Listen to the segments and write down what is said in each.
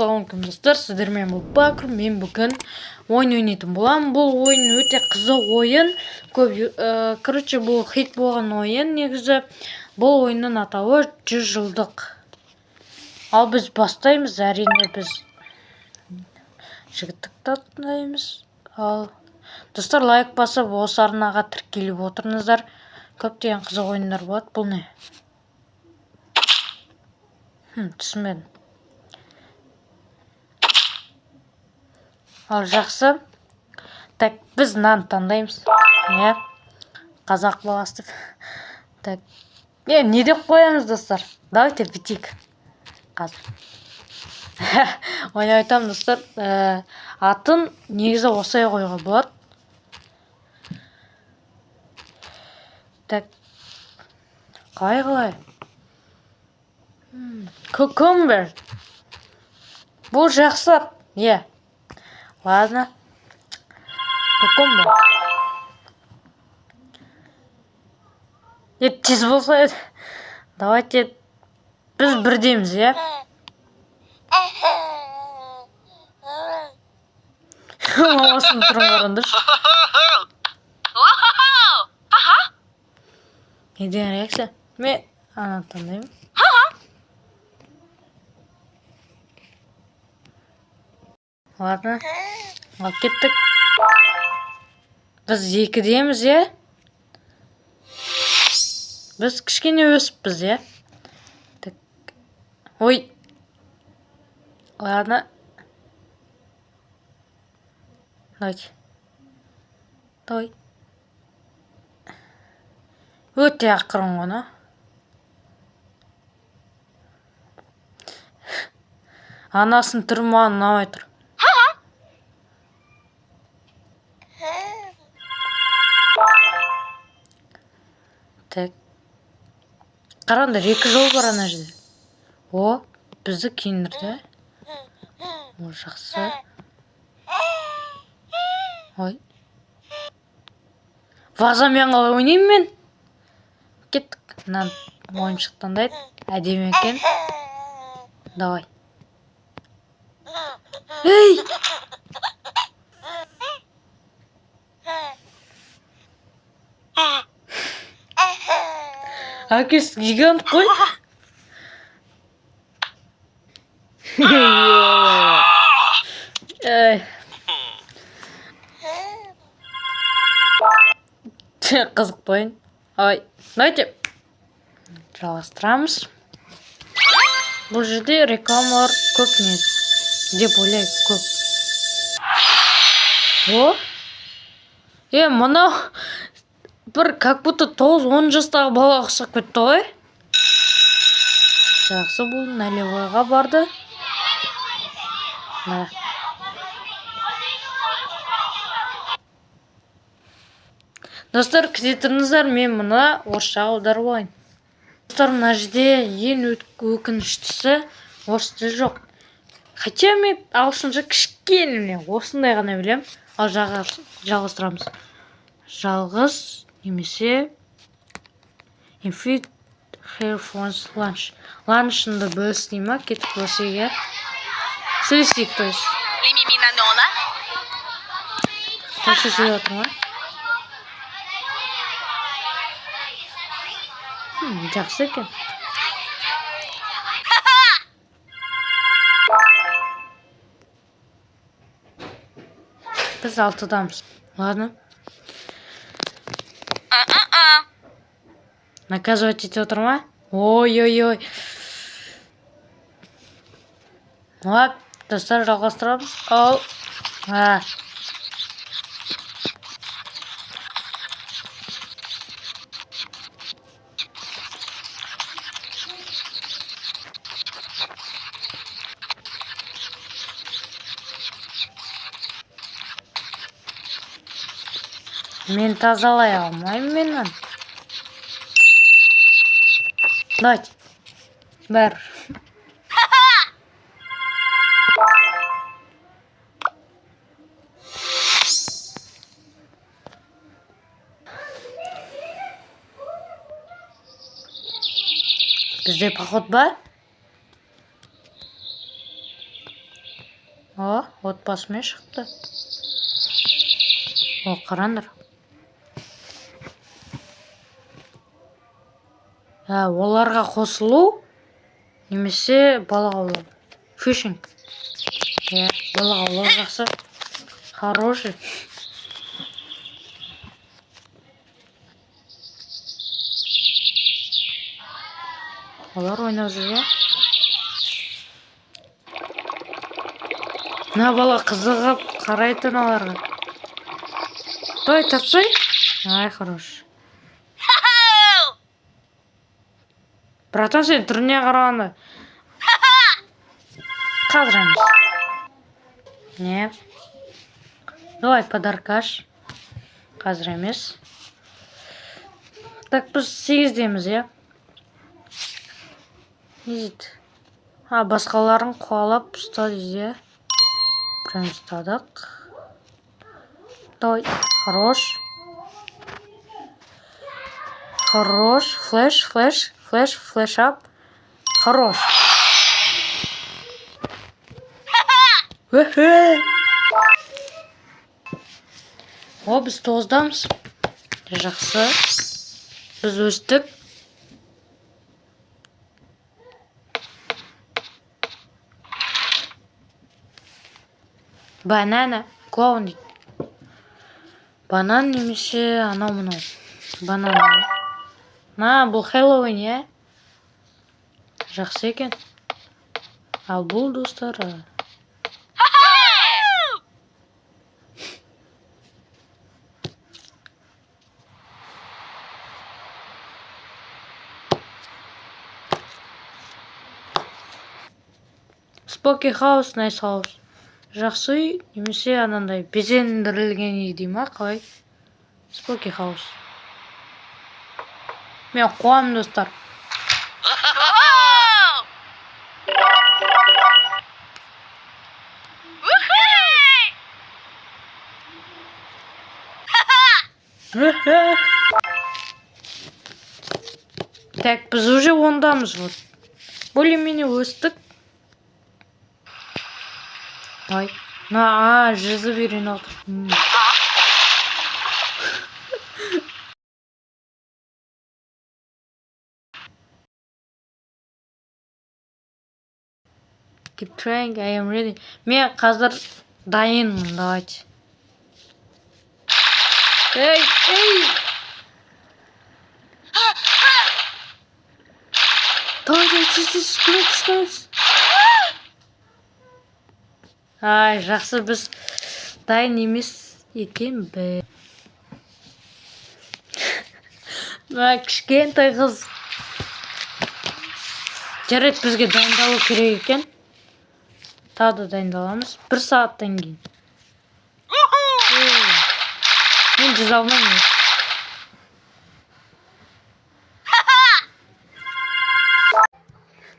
ассалаумағалейкум достар, сіздермен бұл Бакр. Мен бүгін ойын ойнайтын боламын. Бұл ойын өте қызық ойын. Короче, бұл хит болған ойын. Негізі бұл ойынның атауы 100 жылдық. Ал біз бастаймыз. Әрине біз жігіттікті тыңдаймыз. Ал достар, лайк басып осы арнаға тіркеліп отырыңыздар. Көптеген қызық ойындар болады. Бұл не? Түсінбедім. Ал жақсы. Так, біз нан таңдаймыз. Не? Қазақ баласы. Так. Не деп қоямыз, достар? Давайте бітейік. Қазір. Ойна айтам, достар. Атын негізі осылай қоюға болады. Так. Қалай? Cucumber. Бұл жақсы. Ладно. Cucumber. Тез болса еді. Давайте біз бірдейміз, Мамасын тұрмарындар. Не деген реакция? Мен ана таңдаймын. Ладно. Ал кеттік. Біз екідеміз, Біз кішкене өсіппіз, Так. Ой. Ладно. Давай. Өте ақырын ғана. Анасын түрі маған ұнамай тұр. Так. Қараңдар, 2 жол бар ана жерде. О, бізді киіндірді. О, жақсы. Ой. Вазамен қалай ойнаймын мен? Кеттік. Мынан ойыншық таңдайды. Әдемі екен. Давай. Ей! Әкес гигант қой. Қызық ойын. Ой, давайте жалғастырамыз. Бұл жерде рекламалар көп емес деп ойлаймын, көп. О? Мынау бір как будто 9-10 жастағы бала ұқсап кетті ғой. Жақсы, бұл налевойға барды. Достар, күзетіңіздер, мен мұны орысша аударып алайын. Достар, мына жерде ең өкініштісі орыс тілі жоқ. Хотя мен ағылшынша кішкене осындай ғана білем. Ал жалғастырамыз. Жалғыз немесе infit hair phones lunch. Lunch'ында бөліс дей ма? Кетіп бөлсеге. Сөйлесейік, то есть. Қанша сөйлеп отыр ма? Жақсы екен. Біз 6-дамыз. Ладно. Наказывать ете отыр ма? Ой. Ладно, достар, жалғастырамыз. Ал. Мен тазалай алмаймын менен. Давайте. Бәр. Бізде поход бар? Отбасымен шықты. Қараңдар. Оларға қосылу немесе балық аулау. Фишинг. Балық аулау жақсы. Хороший. Олар ойнап жүр, Мына бала қызығып қарайтын оларға. Той, тапсай. Ай, хорош. Братан, сен түріне қарағанда. Қазір емес. Не? Давай подаркаш. Қазір емес. Так, біз 8-деміз, Не дейді? Басқаларын қуалап ұста дейді, Прям ұстадық. Давай, хорош. Хорош. Флеш ап. Хорош. Біз 9-дамыз. Жақсы. Біз өстік. Банана. Клоун дейді. Банан немесе анау-мынау. Банан. Бұл Хэллоуин, Жақсы екен. Ал бұл достары. Споки хаус, найс хаус. Жақсы үй, немесе анандай безендірілген үй дей ма, қалай? Споки хаус. Мен қуам, достар. Так, біз уже 10-дамыз. Более-менее өстік. Ай. Жүзіп үйрен алды. Keep trying, I am ready. Мен қазір дайынмын, давайте. Эй! Давай, көмектес. Ай, жақсы, біз дайын емес екен бе. Кішкентай қыз. Жарайды, бізге дайындалу керек екен. Тағы да дайындаламыз. 1 сағаттан кейін. Мен жүз алмаймын.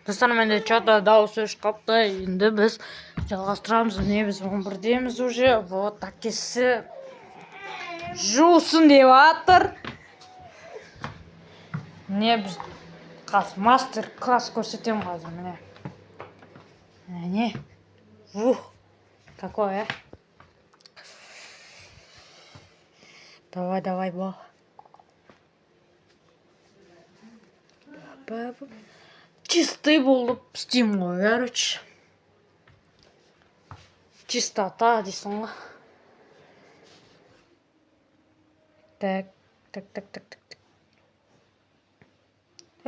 Достар, менде чатта дауысы шықпты. Енді біз жалғастырамыз. Біз 11-деміз уже. Вот, әкесі жусын деп атыр. Біз мастер класс көрсетем қазір, міне. Такое, Давай, бол. Чистый болып істеймін ғой, короче. Чистота дейсің ғой. Так.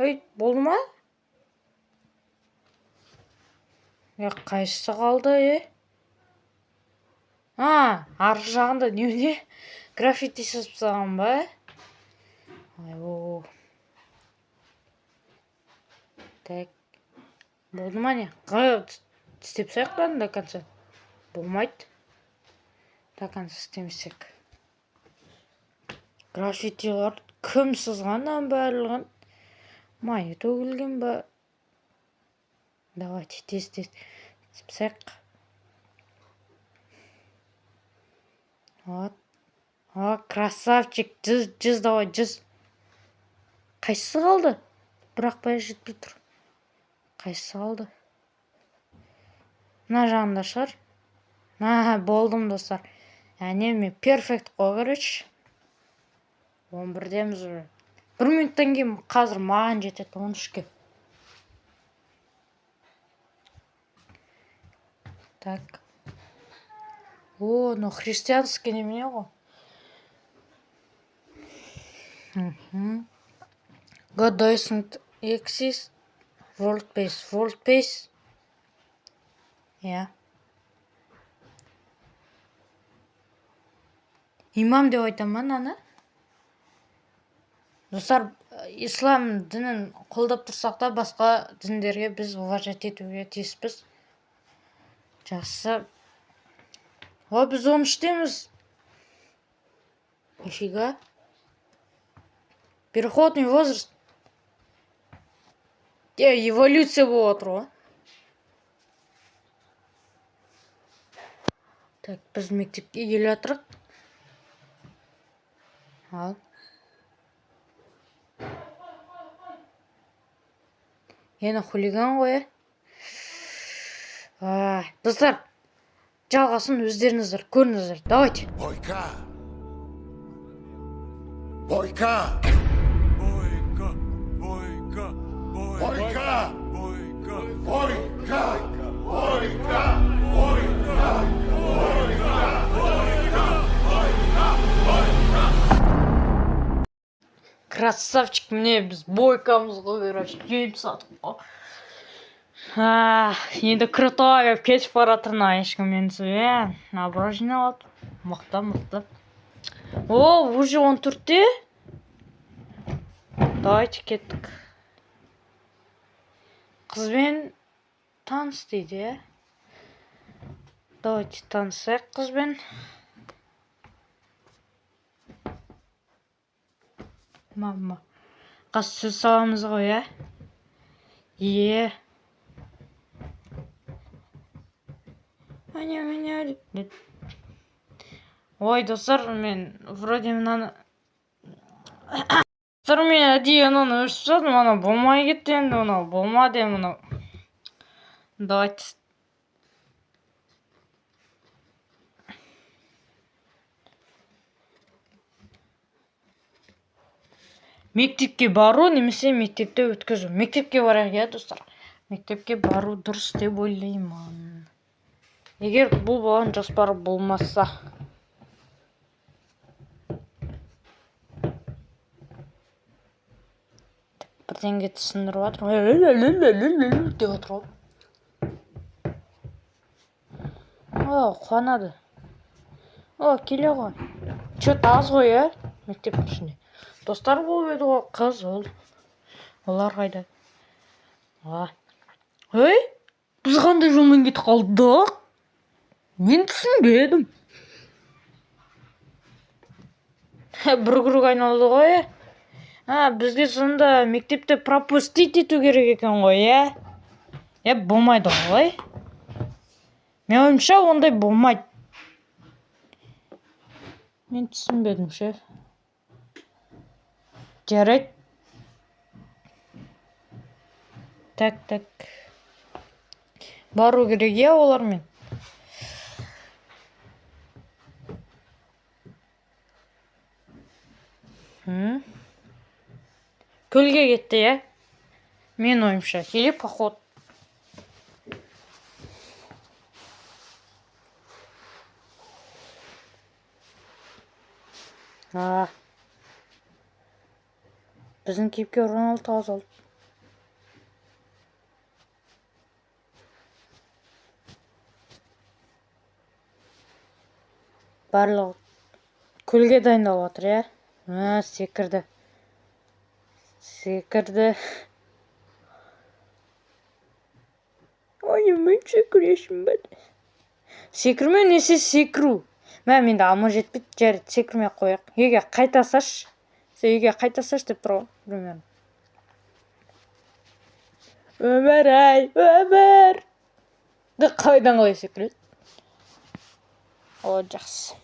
Ой, болды ма? Қайсысы қалды, арғы жағында немене? Граффити сызып салған ба? Так. Болды ма не? Істеп саяқтан до конца. Болмайды. До конца істемесек. Граффитилар кім сызғаннан барлығын? Майы төгілген ба? Давайте тез істеп саяқ. Вот. Красавчик. Жүз, давай, жүз. Қайсысы қалды? Бірақ бәрі жетпей тұр. Қайсысы қалды? Мына жағында шығар. Болдым достар. Мен перфект қой, короче. 11-деміз уже. 1 минуттан кейін қазір маған жетеді 13-ке. Так. Ну христианский немене ғой. God doesn't exist. World peace. Имам деп айтамын ана. Достар, ислам дінін қолдап тұрсақ та, басқа діндерге біз уважать етуге тиіспіз. Жақсы. Біз 13-теміз. Нифига. Переходный возраст. Эволюция болып отыр ғой. Так, біз мектепке келе жатырық. Ал. Хулиган ғой. Достар, жалғасын өздеріңіздер көріңіздер. Давайте. Бойка. Красавчик, мне біз бойкамыз ғой, короче, жейіп сатып қой. Енді крутой кетіп бара жатырмын, ешкім менсі. Абырой жиналады. Мықты. Уже 14-те. Давайте кеттік. Қызбен таныс дейді. Давайте танысайық қызбен. Мама. Қас сөз саламыз ғой, Ой, достар, мен вроде мынаны... Достар, мен әдейі ананы өшіп жатым, ана болмай кетті енді, мынау болмады мынау. Давайте. Мектепке бару немесе мектепте өткізу. Мектепке барайық, достар. Мектепке бару дұрыс деп ойлаймын. Егер бұл болған жоспар болмаса. Бірдеңге түсіндіріп жатыр. Деп отыр ғой. Қуанады. Келе ғой. Че-то аз ғой, мектептің ішінде. Достар болып еді ғой, қыз ол. Олар қайда? Біз қандай жолмен кетіп қалдық? Мен түсінбедім. Бір круг айналды ғой. Бізге сонда мектепте пропустить ету керек екен ғой, болмайды ғой. Мен ойымша ондай болмайды. Мен түсінбедім, шеф. Жарайды. Так. Бару керек, олармен. Көлге кетті, Мен ойымша. Или поход. Біздің кейіпкер Роналд азалды. Барлығы көлге дайындалып жатыр, секірді. Мен секірешім бәді. Секірме, несе секіру. Мен де алма жетпейді, жарайды, секірмей қояқ. Еге қайтасаш деп тұрған. Примерно. Өмір-ай, өмір. Қайдан қалай секіреді? Жақсы.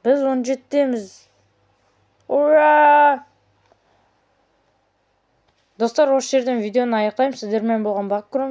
Біз 17-теміз. Ура! Достар, осы жерден видеоны аяқтаймын. Сіздермен болған бақ көрем.